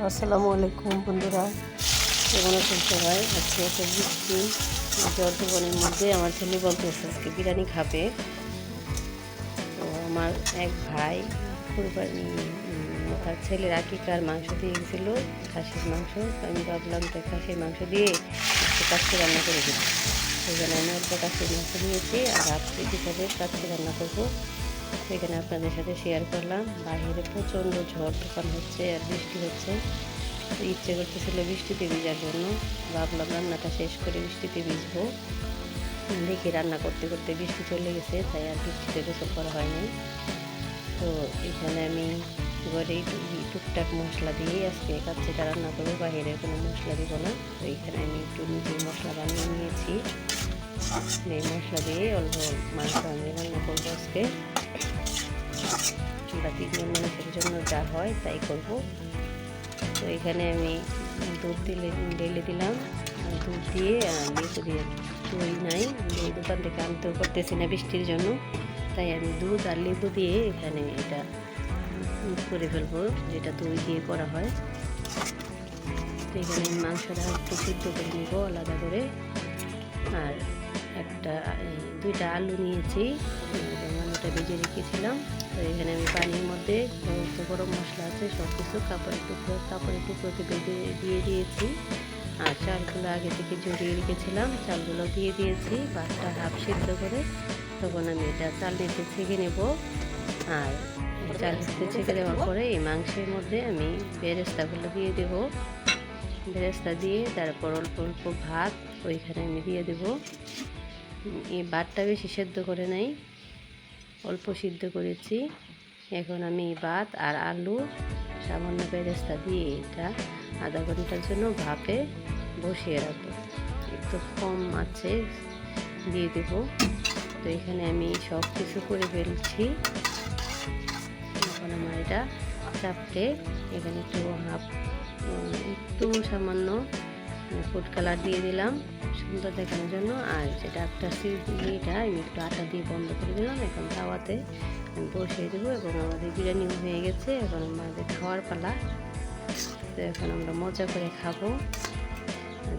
আসসালামু আলাইকুম বন্ধুরা, কেমন আছেন সবাই? আজকে একটা বৃষ্টি জর্দবনের মধ্যে আমার ছেলে বলতেছে আজকে বিরিয়ানি খাবে। তো আমার এক ভাই কুরবানি তার ছেলের আকিকার মাংস দিয়ে গেছিলো, খাসির মাংস। তো আমি ভাবলাম তো খাসির মাংস দিয়ে একটু কাচ্চি রান্না করে দিই। সেখানে আমি অল্প কাচ্চির মাংস নিয়েছি আর হাফ কেজি হিসাবে কাচ্চি রান্না করবো। সেখানে আপনাদের সাথে শেয়ার করলাম। বাইরে প্রচণ্ড ঝড় তুফান হচ্ছে আর বৃষ্টি হচ্ছে। ইচ্ছে করতেছিল বৃষ্টিতে ভিজার জন্য, ভাবলাম রান্নাটা শেষ করে বৃষ্টিতে ভিজবো। দেখি রান্না করতে করতে বৃষ্টি চলে গেছে, তাই আর বৃষ্টিতে গোসল করা হয়নি। তো এখানে আমি ঘরে টুকটাক মশলা দিয়ে আজকে কাচ্চিটা রান্না করবো, বাইরে কোনো মশলা দিব না। তো এখানে আমি একটু নিজে মশলা বানিয়ে নিয়েছি। এই মশলা দিয়ে অল্প মাংস আমি রান্না করবো আজকে। আমরা 3 জন মানুষের জন্য যা হয় তাই করব। তো এখানে আমি দুধ ঢেলে দিলাম। দুধ দিয়ে লেবু দিয়ে, দই নাই, এই দোকান থেকে আনতেও করতেছি না বৃষ্টির জন্য, তাই আমি দুধ আর লেবু দিয়ে এখানে এটা করে ফেলবো, যেটা দই দিয়ে করা হয়। তো এখানে মাংসটা একটু সিদ্ধ করে নেব আলাদা করে। আর দুইটা আলু নিয়েছি, আলুটা ভেজে রেখেছিলাম। তো এখানে আমি পানির মধ্যে গরম মশলা আছে সব কিছু কাপড়ের টুকরোতে বেঁধে দিয়ে দিয়েছি। আর চালগুলো আগে থেকে জড়িয়ে রেখেছিলাম, চালগুলো দিয়ে দিয়েছি। ভাতটা হাফ সিদ্ধ করে তখন আমি এটা চাল নিতে ছেঁকে নেব। আর চাল নিতে ছেঁকে দেওয়ার পরে এই মাংসের মধ্যে আমি বেরেস্তাগুলো দিয়ে দেব। বেরেস্তা দিয়ে তারপর অল্প অল্প ভাত ওইখানে আমি দিয়ে দেব। এই ভাতটা বেশি সেদ্ধ করে নাই, অল্প সিদ্ধ করেছি। এখন আমি ভাত আর আলু সামান্য বেরেস্তা দিয়ে এটা আধা ঘন্টার জন্য ভাপে বসিয়ে রাখবো। একটু কম আছে দিয়ে দেব। তো এখানে আমি সব কিছু করে ফেলছি। এখন আমার এটা চাপটে এখানে একটু সামান্য ফুড কালার দিয়ে দিলাম সুন্দর দেখানোর জন্য। আর যেটা একটা সিটা আমি একটু আটা দিয়ে বন্ধ করে দিলাম। এখন তাওয়াতে আমি বসিয়ে দেবো এবং আমাদের বিরিয়ানি হয়ে গেছে। এখন আমাদের খাওয়ার পালা। তো এখন আমরা মজা করে খাবো।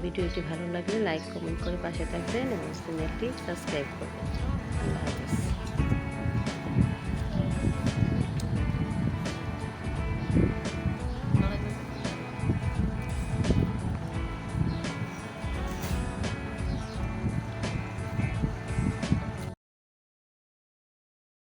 ভিডিওটি ভালো লাগলে লাইক কমেন্ট করে পাশে থাকবেন এবং চ্যানেলটি সাবস্ক্রাইব করবেন। আল্লাহ হাফেজ।